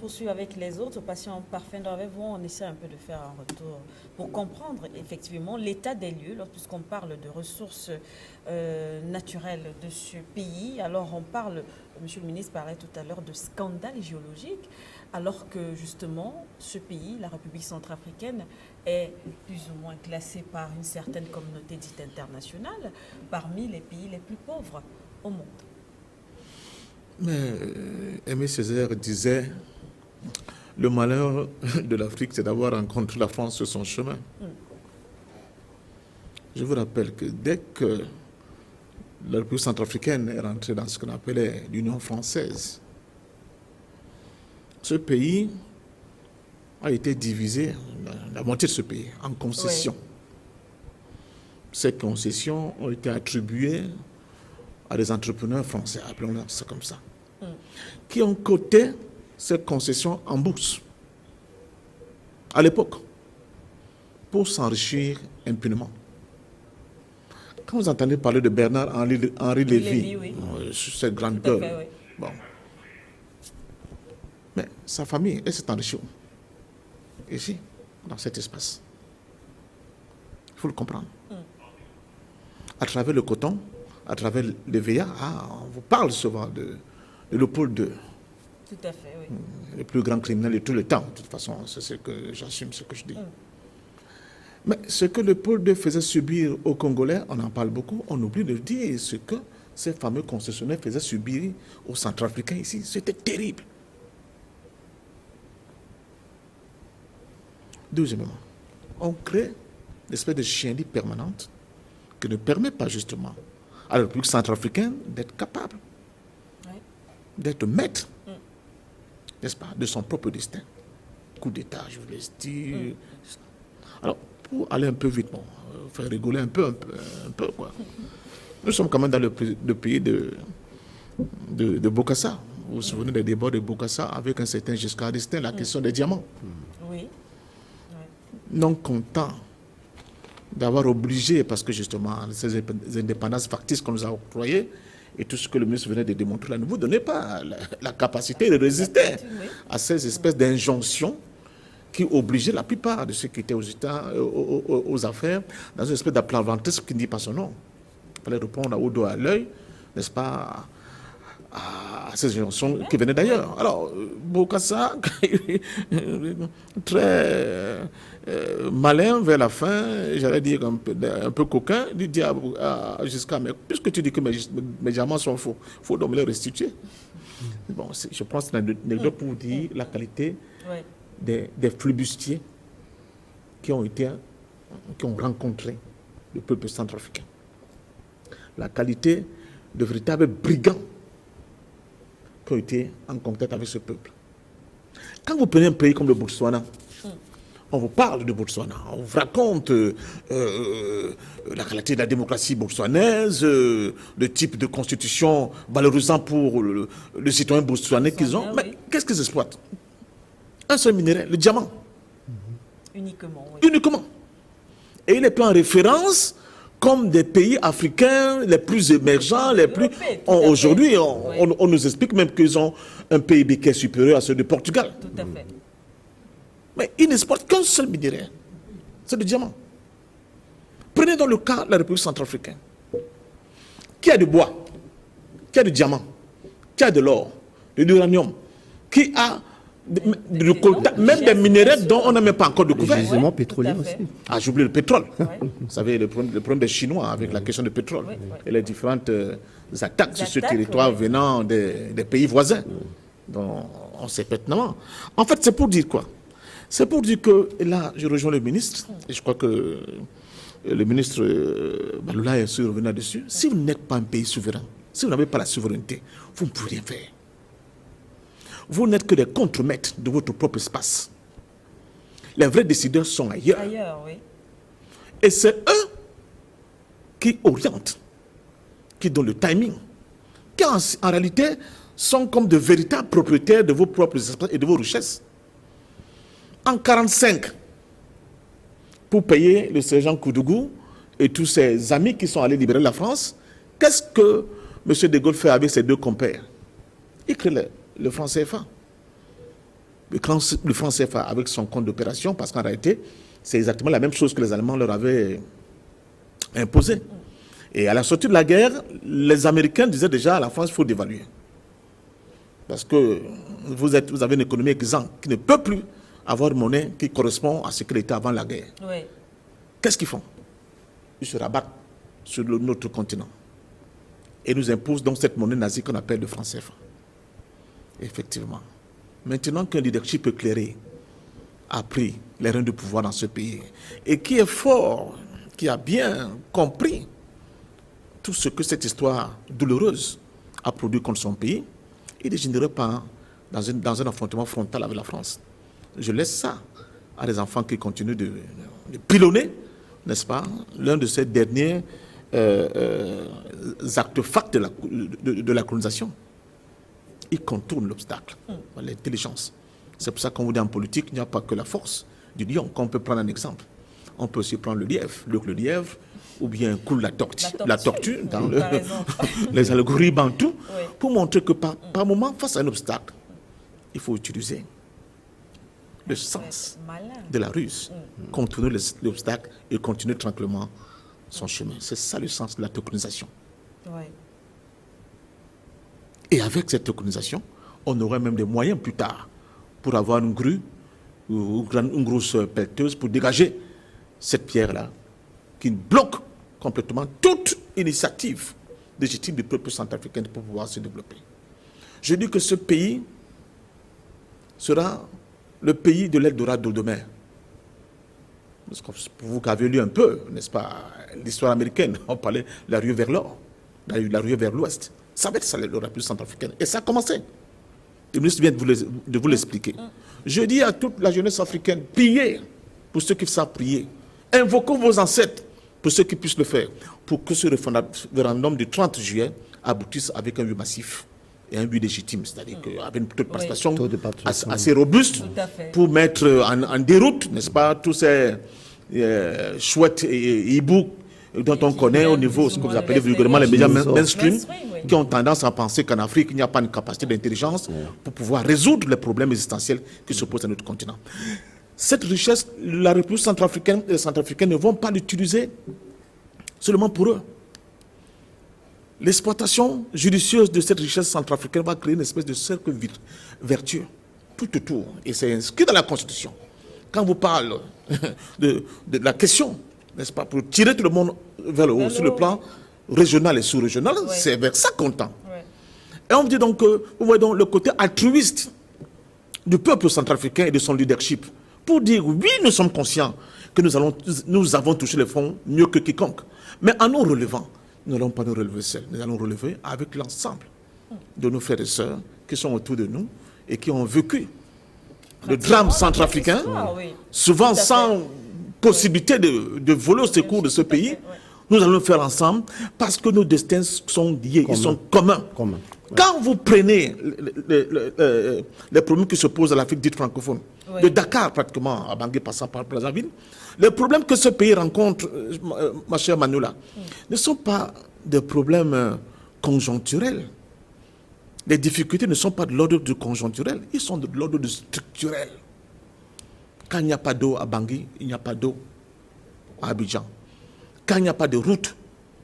Poursuivre avec les autres patients parfaits avec vous, on essaie un peu de faire un retour pour comprendre effectivement l'état des lieux, puisqu'on parle de ressources naturelles de ce pays. Alors on parle, Monsieur le ministre parlait tout à l'heure de scandale géologique, alors que justement ce pays, la République centrafricaine, est plus ou moins classé par une certaine communauté dite internationale parmi les pays les plus pauvres au monde. Mais Aimé Césaire disait: le malheur de l'Afrique, c'est d'avoir rencontré la France sur son chemin. Je vous rappelle que dès que la République centrafricaine est rentrée dans ce qu'on appelait l'Union française, ce pays a été divisé, la moitié de ce pays, en concessions. Oui. Ces concessions ont été attribuées à des entrepreneurs français, appelons-le ça comme ça, qui ont coté ces concessions en bourse, à l'époque, pour s'enrichir impunément. Quand vous entendez parler de Bernard-Henri Lévy, oui. Cette grande gueule, oui. Bon. Mais sa famille, elle s'est enrichie ici, dans cet espace. Il faut le comprendre. À travers le coton, à travers les VA, on vous parle souvent de Léopold II. Tout à fait, oui. Le plus grand criminel de tout le temps, de toute façon, c'est ce que j'assume, ce que je dis. Mais ce que Léopold II faisait subir aux Congolais, on en parle beaucoup, on oublie de dire ce que ces fameux concessionnaires faisaient subir aux Centrafricains ici. C'était terrible. Deuxièmement, on crée une espèce de chienlit permanente qui ne permet pas justement à la République centrafricaine d'être capable, d'être maître, n'est-ce pas, de son propre destin. Coup d'État, je vous laisse dire. Alors, pour aller un peu vite, bon, faire rigoler un peu quoi. Nous sommes quand même dans le pays de Bokassa. Vous vous souvenez des débats de Bokassa avec un certain Giscard d'Estaing, la question des diamants. Oui. Non content d'avoir obligé, parce que justement, ces indépendances factices qu'on nous a octroyées, et tout ce que le ministre venait de démontrer là, ne vous donnez pas la capacité de résister à ces espèces d'injonctions qui obligeaient la plupart de ceux qui étaient aux États, aux affaires, dans une espèce d'aplaventiste qui ne dit pas son nom. Il fallait répondre au dos à l'œil, n'est-ce pas, à ces injonctions qui venaient d'ailleurs. Alors, Bokassa, très malin vers la fin, j'allais dire un peu coquin, il dit à Giscard, mais puisque tu dis que mes diamants sont faux, il faut donc me les restituer. Bon, je pense que c'est une anecdote pour vous dire la qualité des flibustiers qui ont rencontré le peuple centrafricain. La qualité de véritables brigands qui ont été en contact avec ce peuple. Quand vous prenez un pays comme le Botswana, on vous parle de Botswana, on vous raconte la qualité de la démocratie botswanaise, le type de constitution valorisant pour le citoyen botswanais qu'ils ont. Mais qu'est-ce qu'ils exploitent? Un seul minerai, le diamant. Uniquement, oui. Uniquement. Et il est pris en référence comme des pays africains les plus émergents, les plus... Aujourd'hui, on nous explique même qu'ils ont un PIB qui est supérieur à celui du Portugal. Tout à fait. Mais ils n'exportent qu'un seul minerai, c'est le diamant. Prenez dans le cas de la République centrafricaine. Qui a du bois, qui a du diamant, qui a de l'or, de l'uranium, qui a même des minéraux dont on n'a même pas encore découvert. Les gisements pétroliers aussi. Ah, j'oublie le pétrole. Vous savez, le problème des Chinois avec la question du pétrole et les différentes attaques sur ce territoire venant des pays voisins. Donc, on sait pertinemment. En fait, c'est pour dire quoi? C'est pour dire que, et là, je rejoins le ministre, et je crois que le ministre Baloula est revenu là-dessus. Si vous n'êtes pas un pays souverain, si vous n'avez pas la souveraineté, vous ne pouvez rien faire. Vous n'êtes que des contremaîtres de votre propre espace. Les vrais décideurs sont ailleurs. Et c'est eux qui orientent, qui donnent le timing, qui en réalité sont comme de véritables propriétaires de vos propres espaces et de vos richesses. En 1945, pour payer le sergent Koudougou et tous ses amis qui sont allés libérer la France, qu'est-ce que M. de Gaulle fait avec ses deux compères? Il crée le franc CFA. le franc CFA avec son compte d'opération, parce qu'en réalité, c'est exactement la même chose que les Allemands leur avaient imposé. Et à la sortie de la guerre, les Américains disaient déjà à la France, il faut dévaluer. Parce que vous avez une économie exsangue qui ne peut plus avoir une monnaie qui correspond à ce qu'elle était avant la guerre. Oui. Qu'est-ce qu'ils font? Ils se rabattent sur notre continent et nous imposent donc cette monnaie nazie qu'on appelle le franc CFA. Effectivement. Maintenant qu'un leadership éclairé a pris les rênes de pouvoir dans ce pays et qui est fort, qui a bien compris tout ce que cette histoire douloureuse a produit contre son pays, il ne dégénérerait pas dans un affrontement frontal avec la France. Je laisse ça à des enfants qui continuent de pilonner, n'est-ce pas, l'un de ces derniers artefacts de la colonisation. Ils contournent l'obstacle, l'intelligence. C'est pour ça qu'on vous dit en politique, il n'y a pas que la force du lion, qu'on peut prendre un exemple. On peut aussi prendre le lièvre, ou bien coule la tortue dans les allégories bantoues, oui, pour montrer que par moment, face à un obstacle, il faut utiliser le sens de la ruse, contourner l'obstacle et continuer tranquillement son chemin. C'est ça le sens de la tokenisation. Oui. Et avec cette tokenisation, on aurait même des moyens plus tard pour avoir une grue ou une grosse pelleteuse pour dégager cette pierre-là qui bloque complètement toute initiative légitime du peuple centrafricain pour pouvoir se développer. Je dis que ce pays sera le pays de l'Eldorado de demain. Pour vous qui avez lu un peu, n'est-ce pas, l'histoire américaine, on parlait de la rue vers l'or, la rue vers l'ouest. Ça va être ça, la République centrafricaine. Et ça a commencé. Le ministre vient de vous l'expliquer. Je dis à toute la jeunesse africaine, priez pour ceux qui savent prier. Invoquons vos ancêtres pour ceux qui puissent le faire, pour que ce référendum du 30 juillet aboutisse avec un oui massif et un oui légitime, c'est-à-dire avec une taux de participation assez robuste pour mettre en déroute, n'est-ce pas, tous ces chouettes et hiboux dont on connaît au niveau, ce que vous appelez vulgairement les médias mainstream, qui ont tendance à penser qu'en Afrique, il n'y a pas une capacité d'intelligence pour pouvoir résoudre les problèmes existentiels qui se posent à notre continent. Cette richesse, la République centrafricaine et les Centrafricains ne vont pas l'utiliser seulement pour eux. L'exploitation judicieuse de cette richesse centrafricaine va créer une espèce de cercle vertueux tout autour. Et c'est inscrit dans la Constitution. Quand vous parlez de la question, n'est-ce pas, pour tirer tout le monde vers le haut, sur le plan régional et sous-régional, c'est vers ça qu'on tend. Et on dit donc que, vous voyez donc le côté altruiste du peuple centrafricain et de son leadership, pour dire oui, nous sommes conscients que nous avons touché les fonds mieux que quiconque. Mais en nous relevant, nous n'allons pas nous relever seuls. Nous allons relever avec l'ensemble de nos frères et sœurs qui sont autour de nous et qui ont vécu le drame centrafricain, souvent sans possibilité de voler au secours de ce pays. Nous allons le faire ensemble parce que nos destins sont liés, ils sont communs. Quand vous prenez les problèmes qui se posent à l'Afrique dite francophone, de Dakar pratiquement à Bangui passant par Brazzaville, les problèmes que ce pays rencontre, ma chère Manuela, ne sont pas des problèmes conjoncturels. Les difficultés ne sont pas de l'ordre du conjoncturel, ils sont de l'ordre du structurel. Quand il n'y a pas d'eau à Bangui, il n'y a pas d'eau à Abidjan. Quand il n'y a pas de route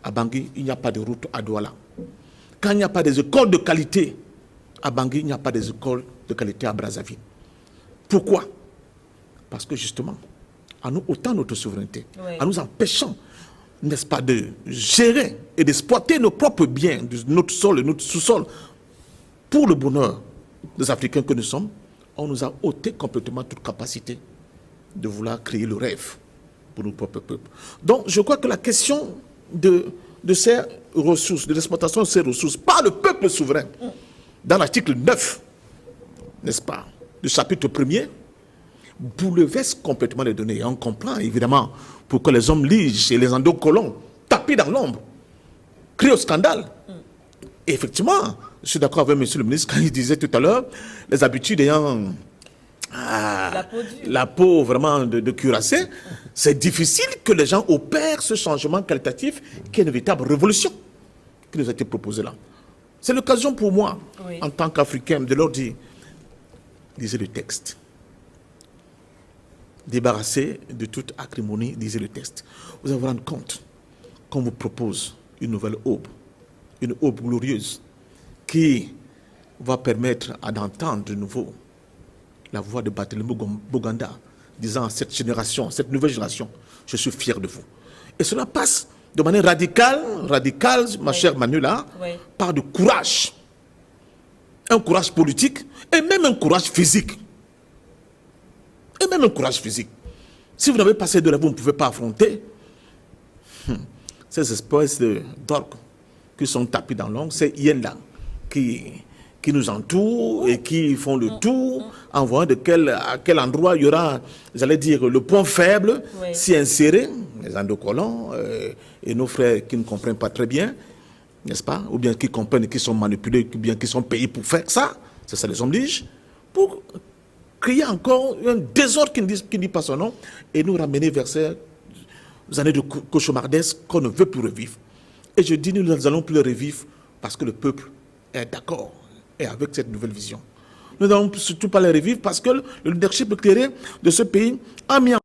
à Bangui, il n'y a pas de route à Douala. Quand il n'y a pas des écoles de qualité à Bangui, il n'y a pas des écoles de qualité à Brazzaville. Pourquoi? Parce que justement, en nous ôtant notre souveraineté, en nous empêchant, n'est-ce pas, de gérer et d'exploiter nos propres biens, notre sol et notre sous-sol, pour le bonheur des Africains que nous sommes, on nous a ôté complètement toute capacité de vouloir créer le rêve pour nos propres peuples. Donc, je crois que la question de ces ressources, de l'exploitation de ces ressources par le peuple souverain, dans l'article 9, n'est-ce pas, du chapitre 1er, bouleverse complètement les données. Et on comprend, évidemment, pourquoi les hommes liges et les endocolons, tapis dans l'ombre, crient au scandale. Et effectivement, je suis d'accord avec monsieur le ministre quand il disait tout à l'heure, les habitudes ayant la peau vraiment de cuirassé, c'est difficile que les gens opèrent ce changement qualitatif qui est une véritable révolution qui nous a été proposée là. C'est l'occasion pour moi, en tant qu'Africain, de leur dire, disait le texte. Débarrassé de toute acrimonie, disait le texte. Vous allez vous rendre compte qu'on vous propose une nouvelle aube, une aube glorieuse, qui va permettre d'entendre de nouveau la voix de Barthélemy Boganda, disant à cette génération, cette nouvelle génération, je suis fier de vous. Et cela passe de manière radicale, ma chère Manuela, par du courage. Un courage politique et même un courage physique. Et même un courage physique. Si vous n'avez pas ces deux-là, vous ne pouvez pas affronter ces espèces d'orgues qui sont tapés dans l'ombre, ces hyènes-là qui nous entourent et qui font le tour en voyant à quel endroit il y aura, j'allais dire, le point faible, s'y insérer, les endocollants et nos frères qui ne comprennent pas très bien, n'est-ce pas? Ou bien qui comprennent et qui sont manipulés, ou bien qui sont payés pour faire ça, c'est ça les oblige, pour créer encore un désordre qui ne dit pas son nom et nous ramener vers ces années de cauchemardesques qu'on ne veut plus revivre. Et je dis, nous n'allons plus le revivre parce que le peuple est d'accord et avec cette nouvelle vision. Nous n'allons surtout pas les revivre parce que le leadership éclairé de ce pays a mis en